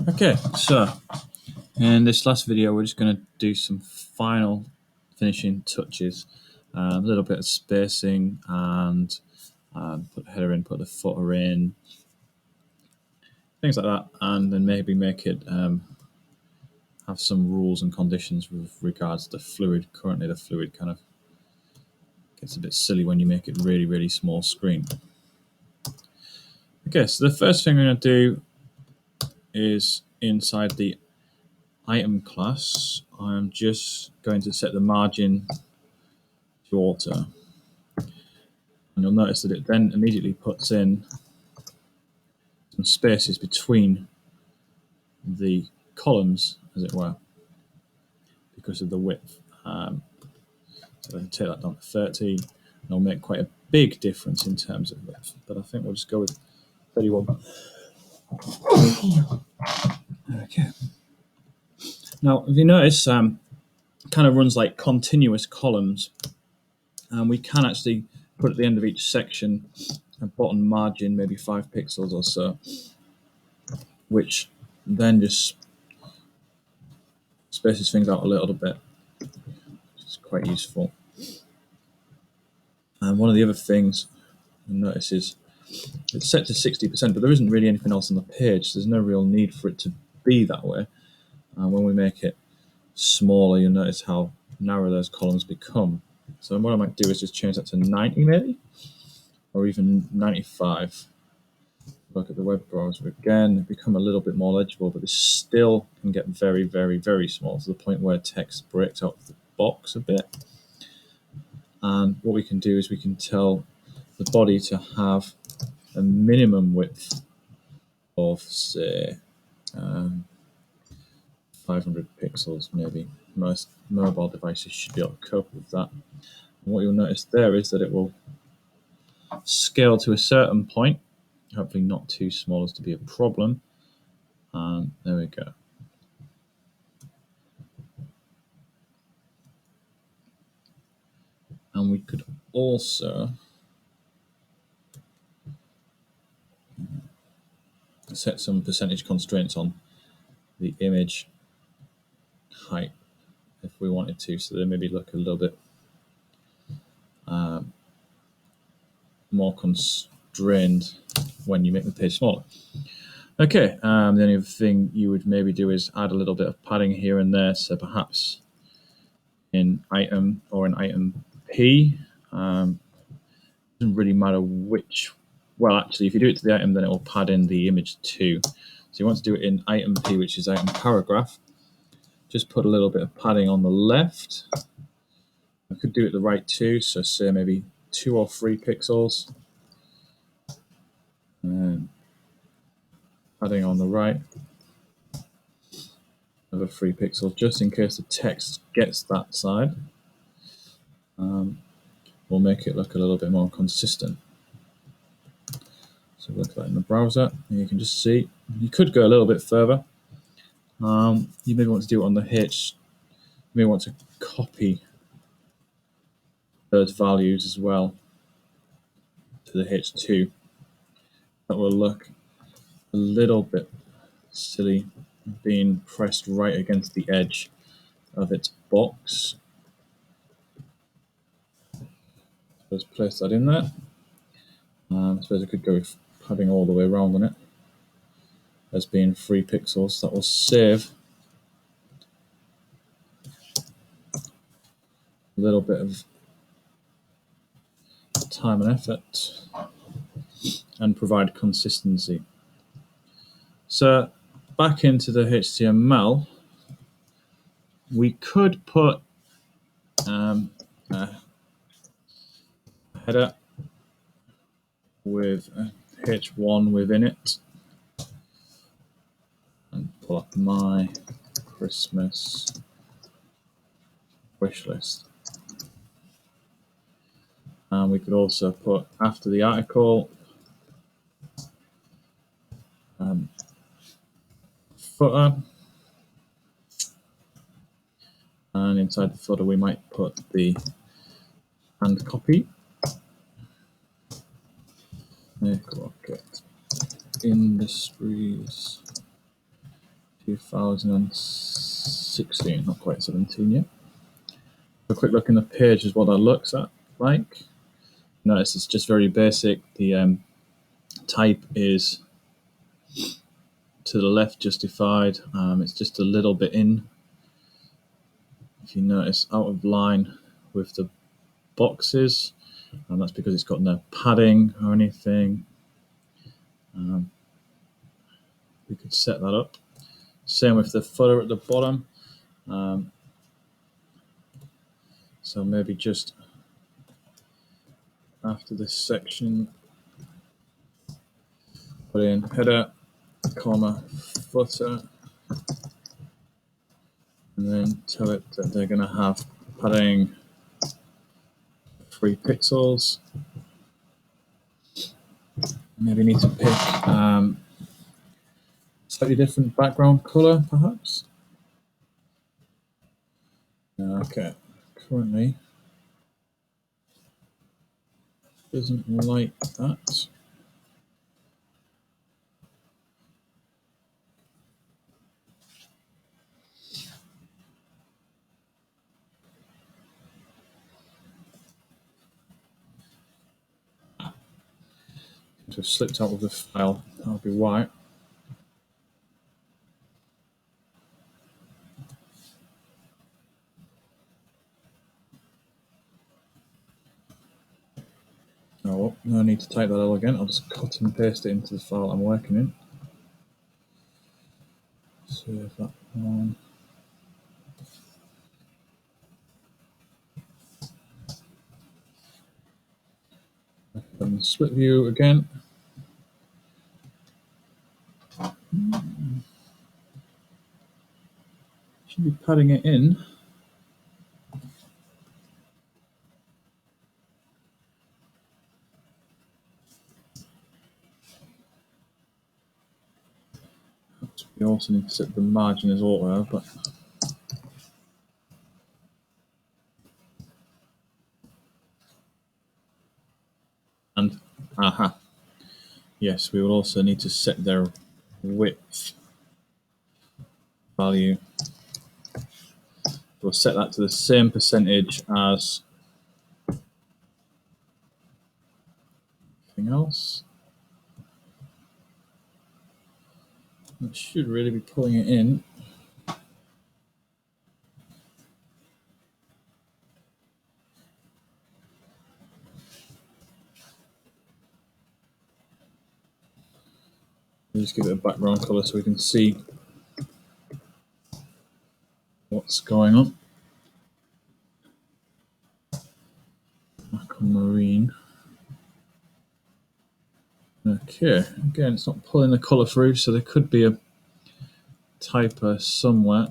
Okay, so in this last video, we're just going to do some final finishing touches, a little bit of spacing, and put the header in, put the footer in, things like that, and then maybe make it have some rules and conditions with regards to fluid. Currently, the fluid kind of gets a bit silly when you make it really, really small screen. Okay, so the first thing we're going to do is inside the item class, I'm just going to set the margin to auto. And you'll notice that it then immediately puts in some spaces between the columns, as it were, because of the width. So I can take that down to 30, and it'll make quite a big difference in terms of width. But I think we'll just go with 31. Okay. Now, if you notice, kind of runs like continuous columns, and we can actually put at the end of each section a bottom margin, maybe 5 pixels or so, which then just spaces things out a little bit, which is quite useful. And one of the other things you'll notice is it's set to 60%, but there isn't really anything else on the page. So there's no real need for it to be that way. When we make it smaller, you'll notice how narrow those columns become. So what I might do is just change that to 90 maybe, or even 95. Look at the web browser again, become a little bit more legible, but this still can get very, very, very small, to the point where text breaks out of the box a bit. And what we can do is we can tell the body to have a minimum width of, say, 500 pixels maybe. Most mobile devices should be able to cope with that. And what you'll notice there is that it will scale to a certain point, hopefully not too small as to be a problem. And there we go. And we could also set some percentage constraints on the image height if we wanted to, so they maybe look a little bit more constrained when you make the page smaller. Okay, the only other thing you would maybe do is add a little bit of padding here and there, so perhaps in item or in item P. Doesn't really matter which. Well, actually, if you do it to the item, then it will pad in the image too. So you want to do it in item P, which is item paragraph. Just put a little bit of padding on the left. I could do it the right too, so say maybe 2 or 3 pixels. And padding on the right, another 3 pixels, just in case the text gets that side. We'll make it look a little bit more consistent. So look at that in the browser, and you can just see, you could go a little bit further. You may want to do it on the H. You may want to copy those values as well to the H2. That will look a little bit silly being pressed right against the edge of its box. Let's place that in there. I suppose I could go with padding all the way around on it as being 3 pixels. That will save a little bit of time and effort and provide consistency. So back into the HTML, we could put a header with a H1 within it, and pull up my Christmas wish list. And we could also put after the article footer, and inside the footer we might put the hand copy. Make rocket industries 2016, not quite 17 yet. A quick look in the page is what that looks like. Notice it's just very basic. The type is to the left justified. It's just a little bit in. If you notice, out of line with the boxes, and that's because it's got no padding or anything. We could set that up. Same with the footer at the bottom. So maybe just after this section, put in header, comma, footer, and then tell it that they're going to have padding 3 pixels. Maybe need to pick slightly different background color, perhaps. Okay, currently doesn't like that. To have slipped out of the file, that'll be why. Oh, well, no need to type that all again. I'll just cut and paste it into the file I'm working in. Save that one. And split view again. Should be padding it in. We also need to set the margin as auto, but and aha. Yes, we will also need to set their width value. We'll set that to the same percentage as anything else. It should really be pulling it in. Just give it a background color so we can see what's going on. Aquamarine. Okay, again, it's not pulling the color through, so there could be a typo somewhere.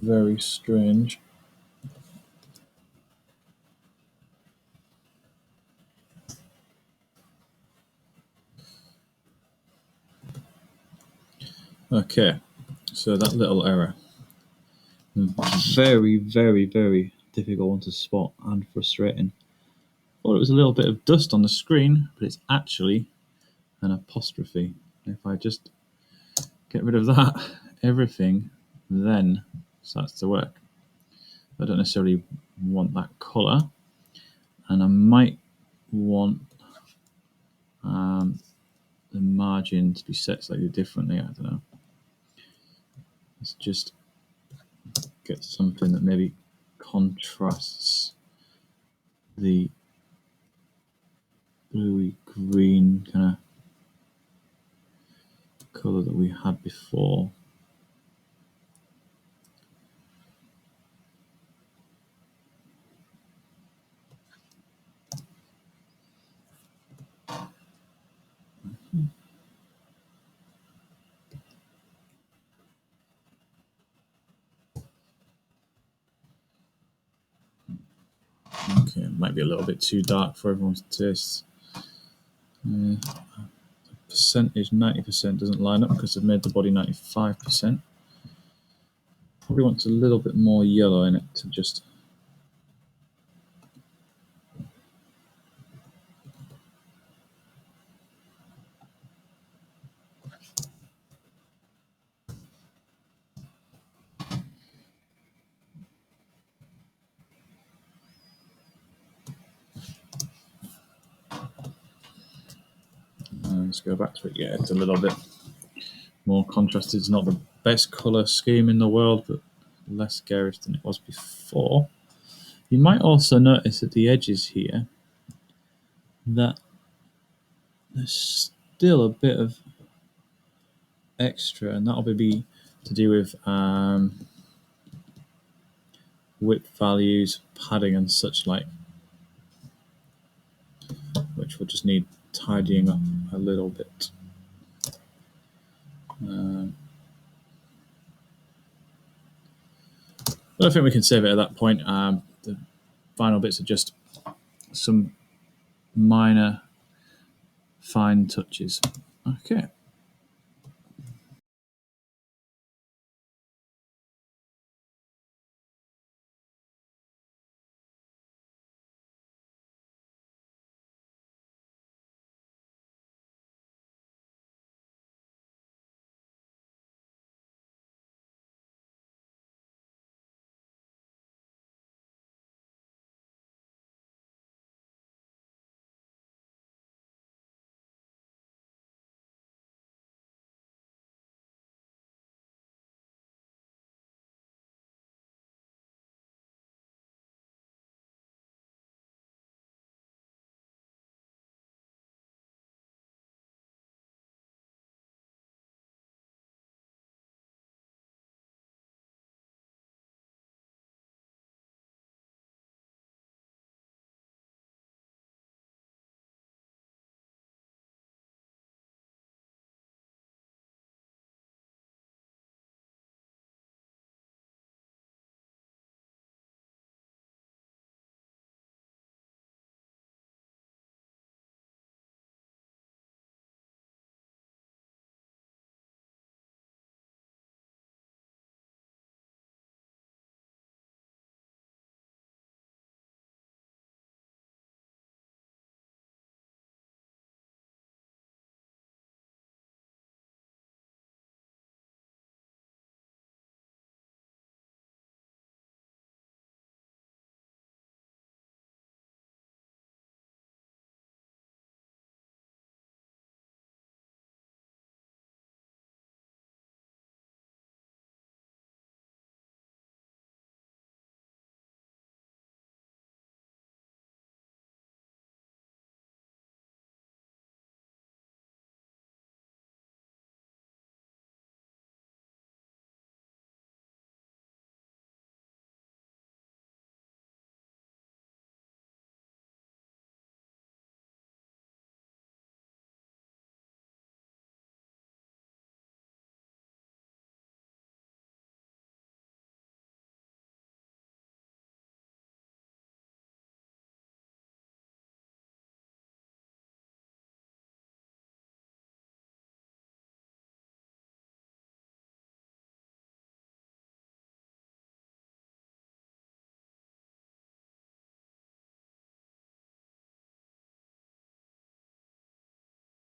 Very strange. Okay, so that little error. Very, very, very difficult one to spot and frustrating. Thought it was a little bit of dust on the screen, but it's actually an apostrophe. If I just get rid of that, everything then starts to work. I don't necessarily want that color, and I might want the margin to be set slightly differently. I don't know. Let's just get something that maybe contrasts the bluey green kind of color that we had before. Okay, it might be a little bit too dark for everyone's taste. Percentage 90% doesn't line up because I've made the body 95%. Probably want a little bit more yellow in it to just Let's go back to it. Yeah, it's a little bit more contrasted. It's not the best colour scheme in the world, but less garish than it was before. You might also notice at the edges here that there's still a bit of extra, and that'll be to do with width values, padding, and such like, which will just need tidying up a little bit. But I think we can save it at that point. The final bits are just some minor fine touches. Okay.